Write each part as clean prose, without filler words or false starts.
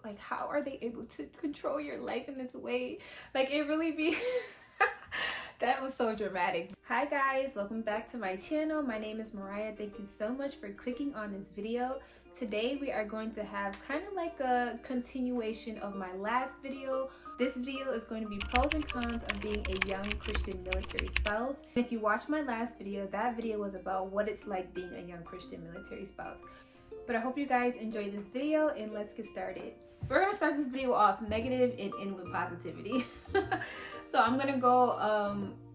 like, how are they able to control your life in this way? Like, it really be that was so dramatic. Hi guys, welcome back to my channel. My name is Mariah. Thank you so much for clicking on this video. Today we are going to have kind of like a continuation of my last video. This video is going to be pros and cons of being a young Christian military spouse. If you watched my last video, that video was about what it's like being a young Christian military spouse. But I hope you guys enjoy this video and let's get started. We're gonna start this video off negative and end with positivity. So I'm gonna go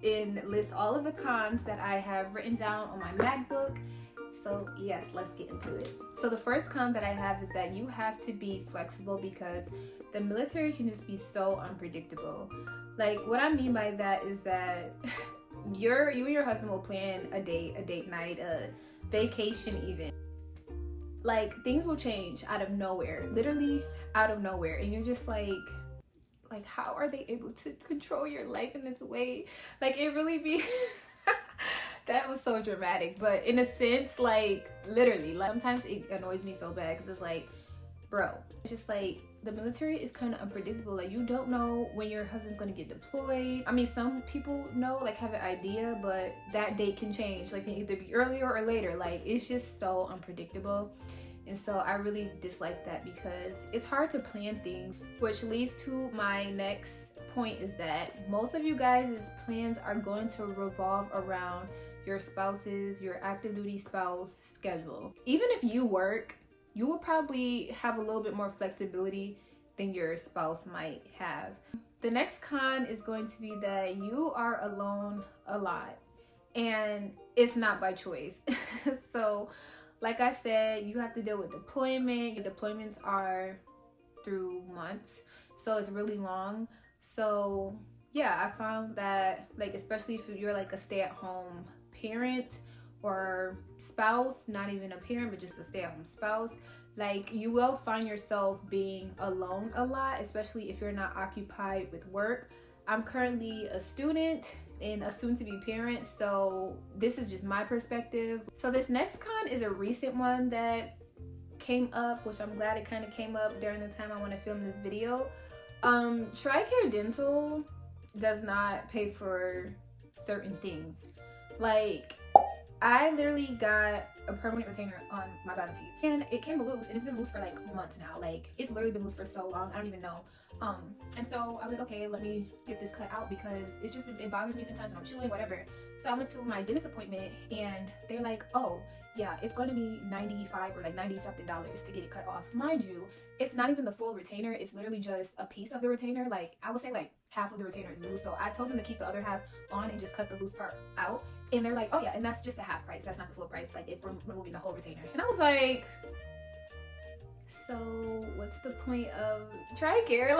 and list all of the cons that I have written down on my MacBook. So yes, let's get into it. So the first con that I have is that you have to be flexible because the military can just be so unpredictable. Like, what I mean by that is that you and your husband will plan a date night, a vacation even. Like, things will change out of nowhere, literally out of nowhere, and you're just like how are they able to control your life in this way? Like, it really be that was so dramatic. But in a sense, like, literally, like, sometimes it annoys me so bad because it's like, bro, it's just like the military is kind of unpredictable. Like, you don't know when your husband's gonna get deployed. I mean, some people know, like, have an idea, but that date can change. Like, can either be earlier or later. Like, it's just so unpredictable. And so I really dislike that because it's hard to plan things, which leads to my next point is that most of you guys' plans are going to revolve around your spouse's, your active duty spouse schedule. Even if you work, you will probably have a little bit more flexibility than your spouse might have. The next con is going to be that you are alone a lot and it's not by choice. So like I said, you have to deal with deployment. Your deployments are through months, so it's really long. So yeah, I found that, like, especially if you're like a stay-at-home parent or spouse, not even a parent, but just a stay-at-home spouse, like, you will find yourself being alone a lot, especially if you're not occupied with work. I'm currently a student and a soon-to-be parent, so this is just my perspective. So this next con is a recent one that came up, which I'm glad it kind of came up during the time I want to film this video. Tricare Dental does not pay for certain things. Like, I literally got a permanent retainer on my bottom teeth and it came loose, and it's been loose for like months now. Like, it's literally been loose for so long, I don't even know. And so I was like, okay, let me get this cut out because it's just, it bothers me sometimes when I'm chewing, whatever. So I went to my dentist appointment and they're like, oh yeah, it's going to be $95 or like $90 something to get it cut off. Mind you, it's not even the full retainer, it's literally just a piece of the retainer. Like, I would say like half of the retainer is loose, so I told them to keep the other half on and just cut the loose part out. And they're like, oh yeah, and that's just the half price, that's not the full price, like, if we're removing the whole retainer. And I was like, so what's the point of Tricare?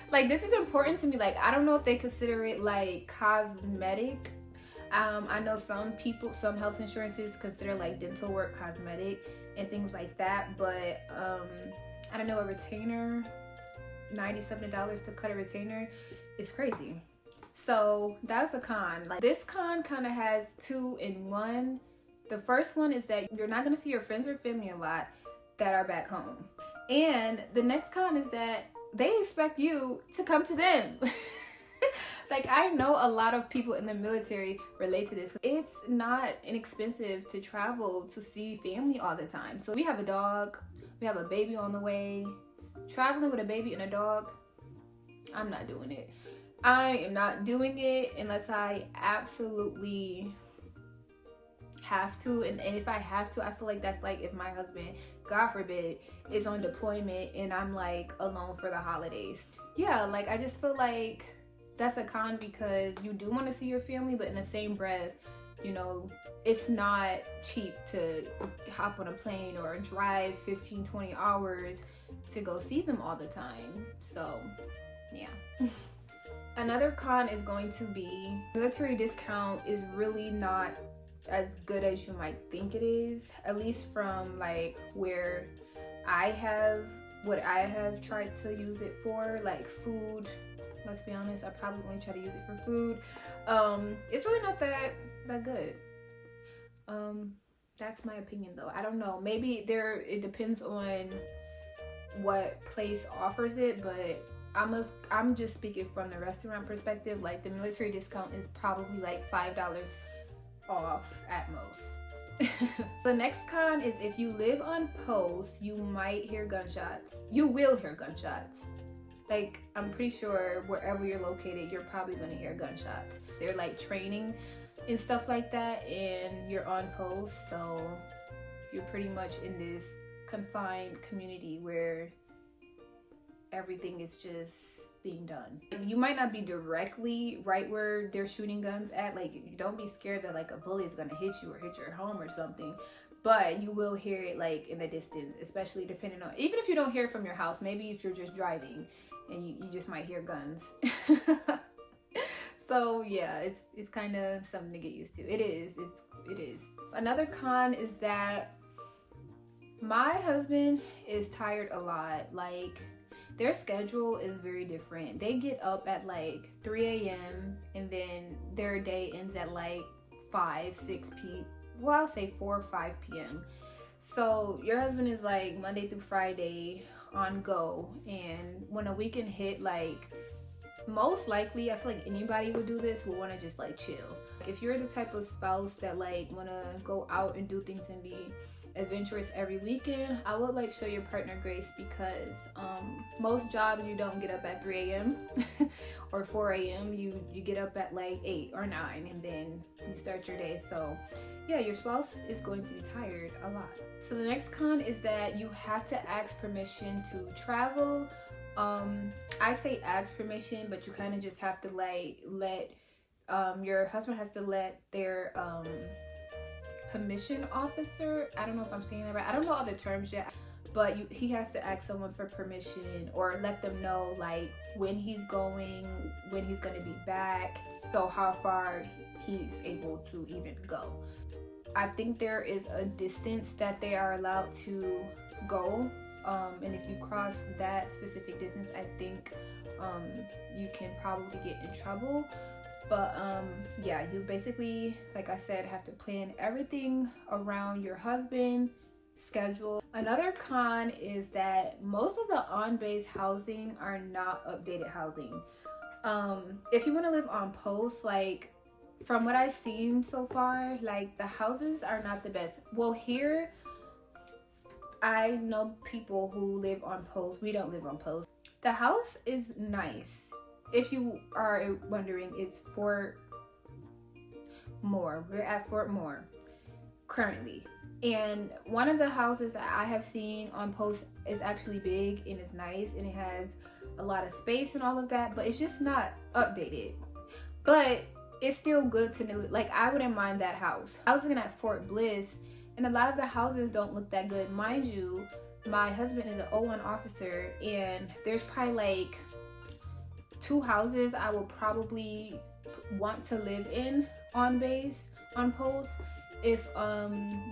Like, this is important to me. Like, I don't know if they consider it like cosmetic. I know some people, some health insurances consider like dental work cosmetic and things like that, but I don't know, a retainer, $90 something to cut a retainer, it's crazy. So that's a con. Like, this con kind of has two in one. The first one is that you're not going to see your friends or family a lot that are back home, and the next con is that they expect you to come to them. Like, I know a lot of people in the military relate to this. It's not inexpensive to travel to see family all the time. So we have a dog, we have a baby on the way. Traveling with a baby and a dog, I'm not doing it. I am not doing it unless I absolutely have to. And if I have to, I feel like that's like if my husband, God forbid, is on deployment and I'm like alone for the holidays. Yeah, like, I just feel like that's a con because you do want to see your family, but in the same breath, you know, it's not cheap to hop on a plane or drive 15-20 hours to go see them all the time. So yeah. Another con is going to be military discount is really not as good as you might think it is, at least from like where what I have tried to use it for, like food. Let's be honest, I probably only try to use it for food. It's really not that good. That's my opinion though. I don't know, maybe it depends on what place offers it, but I'm just speaking from the restaurant perspective. Like the military discount is probably like $5 off at most. The next con is if you live on post, you might hear gunshots. You will hear gunshots. Like, I'm pretty sure wherever you're located, you're probably gonna hear gunshots. They're like training and stuff like that, and you're on post, so you're pretty much in this confined community where everything is just being done. You might not be directly right where they're shooting guns at. Like, don't be scared that like a bullet is gonna hit you or hit your home or something, but you will hear it like in the distance, especially depending on, even if you don't hear it from your house, maybe if you're just driving and you just might hear guns. So yeah, it's kind of something to get used to. It is. Another con is that my husband is tired a lot. Like, their schedule is very different. They get up at like 3 a.m. and then their day ends at like 5, 6 p. Well, I'll say 4 or 5 p.m. So your husband is like Monday through Friday on go, and when a weekend hit, like, most likely, I feel like anybody would do this, will want to just like chill. If you're the type of spouse that like want to go out and do things and be adventurous every weekend, I would like show your partner grace, because most jobs you don't get up at 3 a.m. or 4 a.m. You get up at like 8 or 9 and then you start your day. So yeah, your spouse is going to be tired a lot. So the next con is that you have to ask permission to travel. I say ask permission, but you kind of just have to like let your husband has to let their commission officer, I don't know if I'm saying that right, I don't know all the terms yet, but he has to ask someone for permission or let them know like when he's going, when he's going to be back, so how far he's able to even go. I think there is a distance that they are allowed to go, and if you cross that specific distance, I think you can probably get in trouble. But yeah, you basically, like I said, have to plan everything around your husband's schedule. Another con is that most of the on-base housing are not updated housing. If you want to live on post, like from what I've seen so far, like the houses are not the best. Well, here I know people who live on post. We don't live on post. The house is nice. If you are wondering, it's Fort Moore. We're at Fort Moore currently. And one of the houses that I have seen on post is actually big and it's nice and it has a lot of space and all of that, but it's just not updated. But it's still good to know. Like, I wouldn't mind that house. I was looking at Fort Bliss and a lot of the houses don't look that good. Mind you, my husband is an O1 officer and there's probably like 2 houses I will probably want to live in on base, on post, if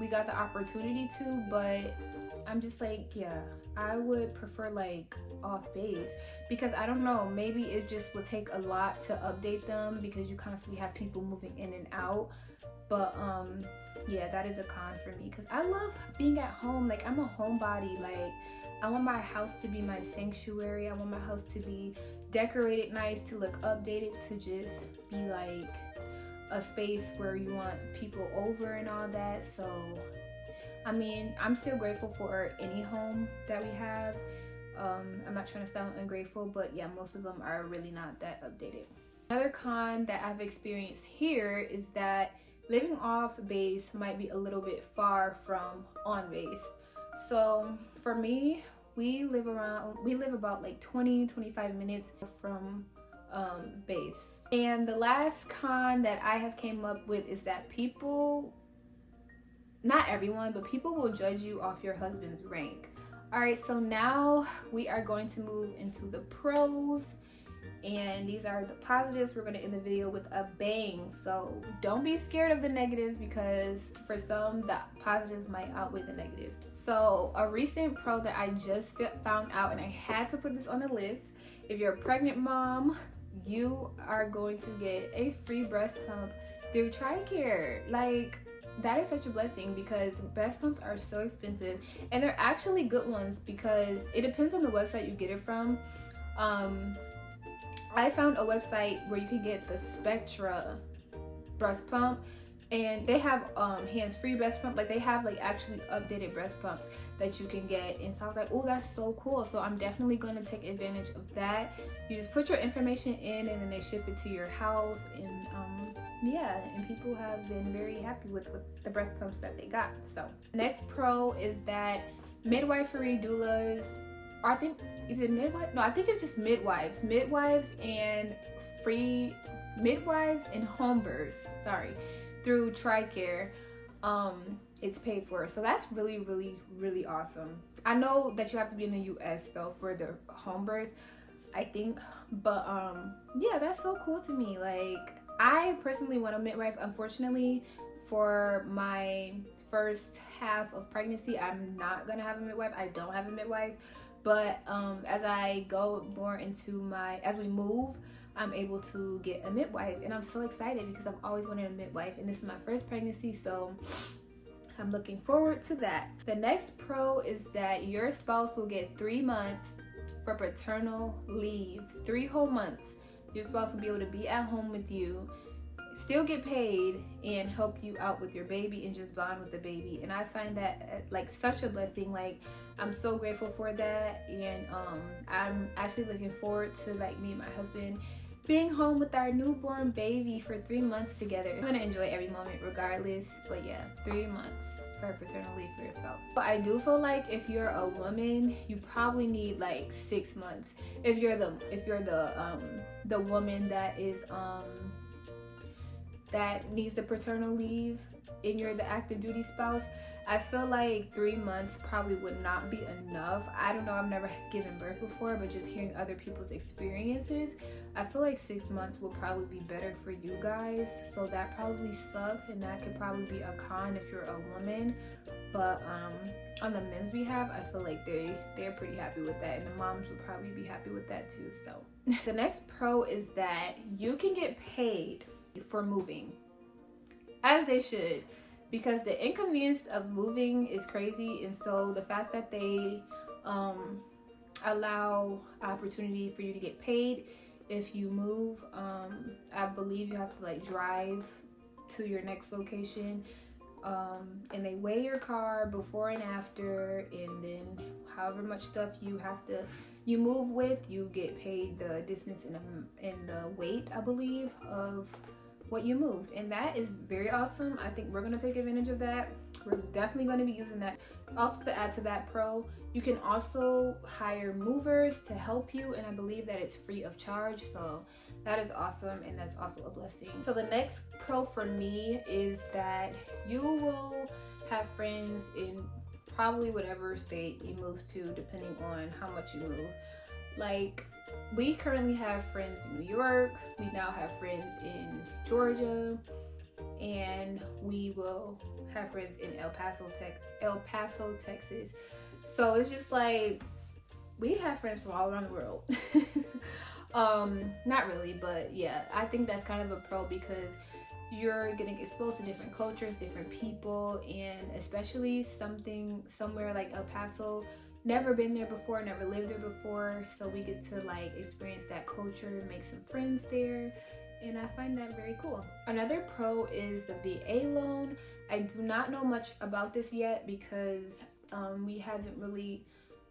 we got the opportunity to, but I'm just like, yeah, I would prefer like off base, because I don't know, maybe it just will take a lot to update them because you constantly have people moving in and out. But yeah, that is a con for me because I love being at home. Like, I'm a homebody. Like, I want my house to be my sanctuary. I want my house to be decorated nice, to look updated, to just be like a space where you want people over and all that. So I mean, I'm still grateful for any home that we have. I'm not trying to sound ungrateful, but yeah, most of them are really not that updated. Another con that I've experienced here is that living off base might be a little bit far from on base. So for me, we live about like 20-25 minutes from base. And the last con that I have came up with is that people, not everyone, but people will judge you off your husband's rank. All right, so now we are going to move into the pros, and these are the positives. We're going to end the video with a bang, so don't be scared of the negatives, because for some the positives might outweigh the negatives. So a recent pro that I just found out, and I had to put this on the list: if you're a pregnant mom, you are going to get a free breast pump through Tricare. Like, that is such a blessing because breast pumps are so expensive, and they're actually good ones because it depends on the website you get it from. I found a website where you can get the Spectra breast pump, and they have hands-free breast pump. Like they have like actually updated breast pumps that you can get, and so I was like, oh, that's so cool. So I'm definitely going to take advantage of that. You just put your information in and then they ship it to your house, and yeah, and people have been very happy with the breast pumps that they got. So next pro is that midwifery doulas, or I think, is it midwife? No, I think it's just midwives and free midwives and home births, sorry, through Tricare, it's paid for. So that's really, really, really awesome. I know that you have to be in the US though for the home birth, I think, but yeah, that's so cool to me. Like, I personally want a midwife. Unfortunately, for my first half of pregnancy, I'm not gonna have a midwife. I don't have a midwife, but as I go more into as we move, I'm able to get a midwife, and I'm so excited because I've always wanted a midwife, and this is my first pregnancy, so I'm looking forward to that. The next pro is that your spouse will get 3 months for paternal leave. 3 whole months. Your spouse will be able to be at home with you, still get paid, and help you out with your baby and just bond with the baby. And I find that like such a blessing. Like, I'm so grateful for that, and I'm actually looking forward to like me and my husband being home with our newborn baby for 3 months together. I'm gonna enjoy every moment regardless, but yeah, 3 months for paternal leave for your spouse. But I do feel like if you're a woman, you probably need like 6 months. If you're the woman that is that needs the paternal leave and you're the active duty spouse, I feel like 3 months probably would not be enough. I don't know, I've never given birth before, but just hearing other people's experiences, I feel like 6 months will probably be better for you guys. So that probably sucks, and that could probably be a con if you're a woman. But on the men's behalf, I feel like they're pretty happy with that, and the moms would probably be happy with that too. So the next pro is that you can get paid for moving, as they should, because the inconvenience of moving is crazy. And so the fact that they allow opportunity for you to get paid if you move, I believe you have to like drive to your next location, and they weigh your car before and after, and then however much stuff you move with, you get paid the distance and the weight, I believe, of what you moved. And that is very awesome. I think we're going to take advantage of that. We're definitely going to be using that. Also, to add to that pro, you can also hire movers to help you, and I believe that it's free of charge. So that is awesome, and that's also a blessing. So the next pro for me is that you will have friends in probably whatever state you move to, depending on how much you move. Like, we currently have friends in New York, we now have friends in Georgia, and we will have friends in El Paso, Texas. So it's just like, we have friends from all around the world. Not really, but yeah, I think that's kind of a pro because you're getting exposed to different cultures, different people, and especially somewhere like El Paso. Never been there before, never lived there before, so we get to like experience that culture, make some friends there, and I find that very cool. Another pro is the VA loan. I do not know much about this yet because we haven't really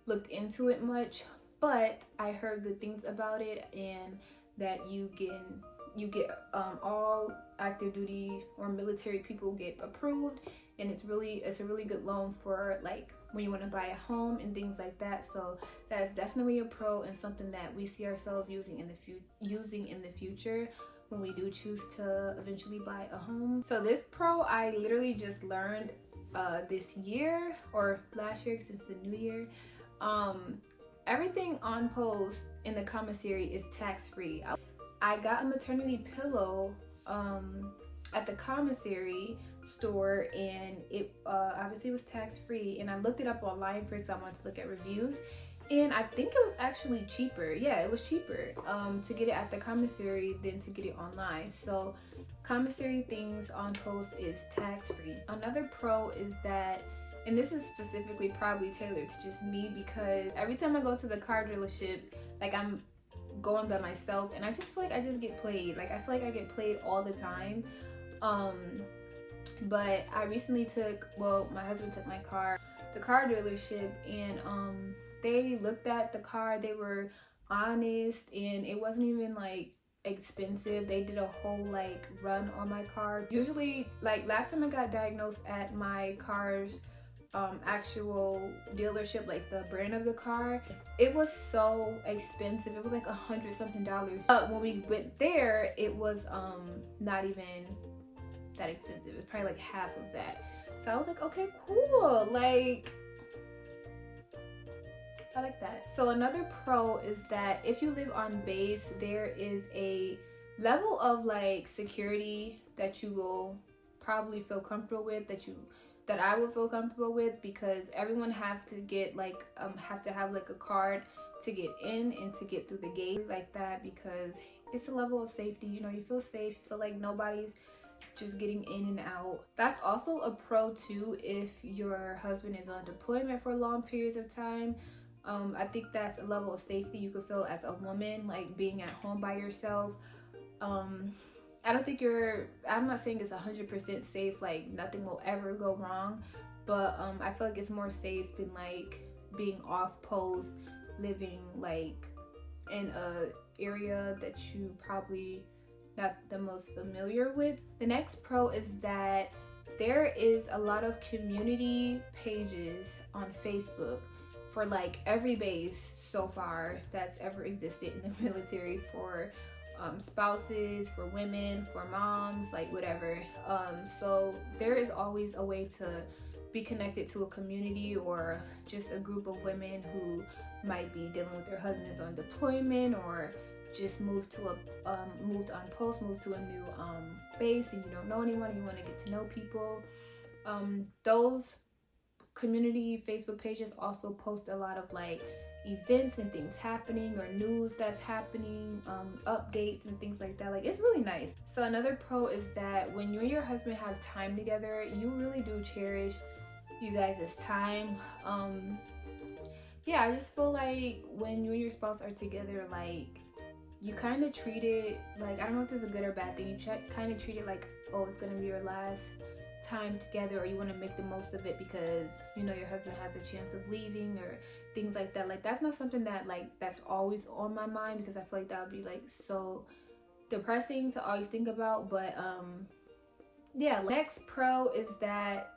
looked into it much, but I heard good things about it, and that you get all active duty or military people get approved, and it's a really good loan for like when you want to buy a home and things like that. So that is definitely a pro, and something that we see ourselves using in the future when we do choose to eventually buy a home. So this pro I literally just learned this year or last year, since the new year. Everything on post in the commissary is tax-free. I got a maternity pillow at the commissary store, and it obviously was tax-free, and I looked it up online first. I wanted to look at reviews, And I think it was actually cheaper. Yeah, it was cheaper to get it at the commissary than to get it online. So commissary things on post is tax-free. Another pro is that, and this is specifically probably tailored to just me, because every time I go to the car dealership, like I'm going by myself, and I just feel like I just get played. Like I feel like I get played all the time. But I recently my husband took my car, the car dealership, and they looked at the car, they were honest, and it wasn't even like expensive. They did a whole like run on my car. Usually, like last time I got diagnosed at my car's actual dealership, like the brand of the car, it was so expensive. It was like $100 something. But when we went there, it was not even that expensive. It was probably like half of that. So I was like, okay, cool. Like, I like that. So another pro is that if you live on base, there is a level of like security that you will probably feel comfortable with, that I would feel comfortable with, because everyone have to get like have to have like a card to get in and to get through the gate like that, because it's a level of safety. You know, you feel safe, you feel like nobody's just getting in and out. That's also a pro too if your husband is on deployment for long periods of time. I think that's a level of safety you could feel as a woman, like being at home by yourself. I don't think I'm not saying it's 100% safe, like nothing will ever go wrong, but I feel like it's more safe than like being off post, living like in a area that you probably not the most familiar with. The next pro is that there is a lot of community pages on Facebook for like every base so far that's ever existed in the military, for spouses, for women, for moms, like whatever. So there is always a way to be connected to a community or just a group of women who might be dealing with their husbands on deployment, or just moved to a new base, and you don't know anyone, you want to get to know people. Those community Facebook pages also post a lot of like events and things happening, or news that's happening, updates and things like that. Like, it's really nice. So another pro is that when you and your husband have time together, you really do cherish you guys' time. Yeah, I just feel like when you and your spouse are together, like you kind of treat it like, I don't know if this is a good or bad thing, you kind of treat it like, oh, it's gonna be your last time together, or you want to make the most of it because you know your husband has a chance of leaving or things like that. Like, that's not something that that's always on my mind, because I feel like that would be like so depressing to always think about. But yeah, next pro is that,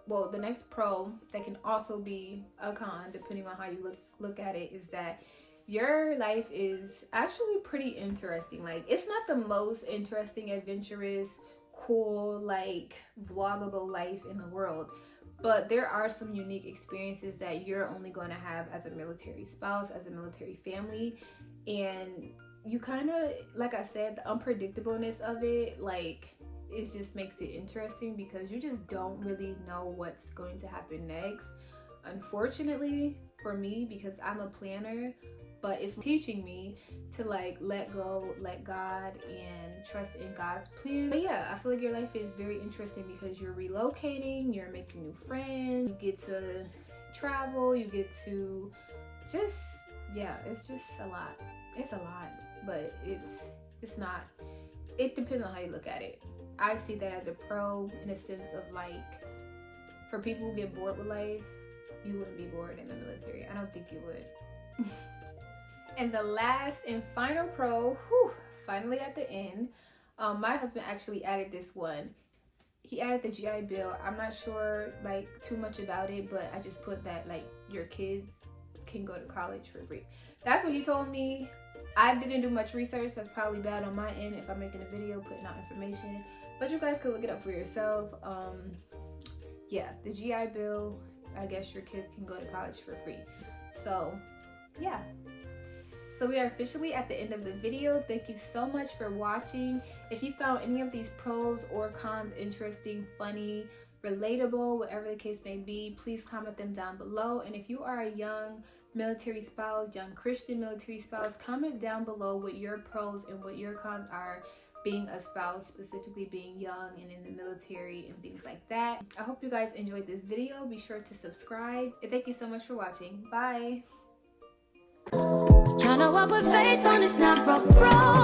well, the next pro that can also be a con depending on how you look at it, is that your life is actually pretty interesting. Like, it's not the most interesting, adventurous, cool, like vloggable life in the world, but there are some unique experiences that you're only going to have as a military spouse, as a military family. And you kind of, like I said, the unpredictableness of it, like, it just makes it interesting because you just don't really know what's going to happen next. Unfortunately for me, because I'm a planner, but it's teaching me to like let go, let God, and trust in God's plan. But yeah, I feel like your life is very interesting because you're relocating, you're making new friends, you get to travel, you get to just, yeah, it's just a lot. It's a lot, but it's not, it depends on how you look at it. I see that as a pro in a sense of like, for people who get bored with life, you wouldn't be bored in the military. I don't think you would. And the last and final pro, finally at the end, my husband actually added this one. He added the GI Bill. I'm not sure like too much about it, but I just put that like your kids can go to college for free. That's what he told me. I didn't do much research. That's probably bad on my end if I'm making a video putting out information, but you guys could look it up for yourself. Yeah, the GI Bill, I guess your kids can go to college for free. So yeah. So we are officially at the end of the video. Thank you so much for watching. If you found any of these pros or cons interesting, funny, relatable, whatever the case may be, please comment them down below. And if you are a young military spouse, young Christian military spouse, comment down below what your pros and what your cons are being a spouse, specifically being young and in the military and things like that. I hope you guys enjoyed this video. Be sure to subscribe, and thank you so much for watching. Bye. Tryna walk with faith on this not rough road.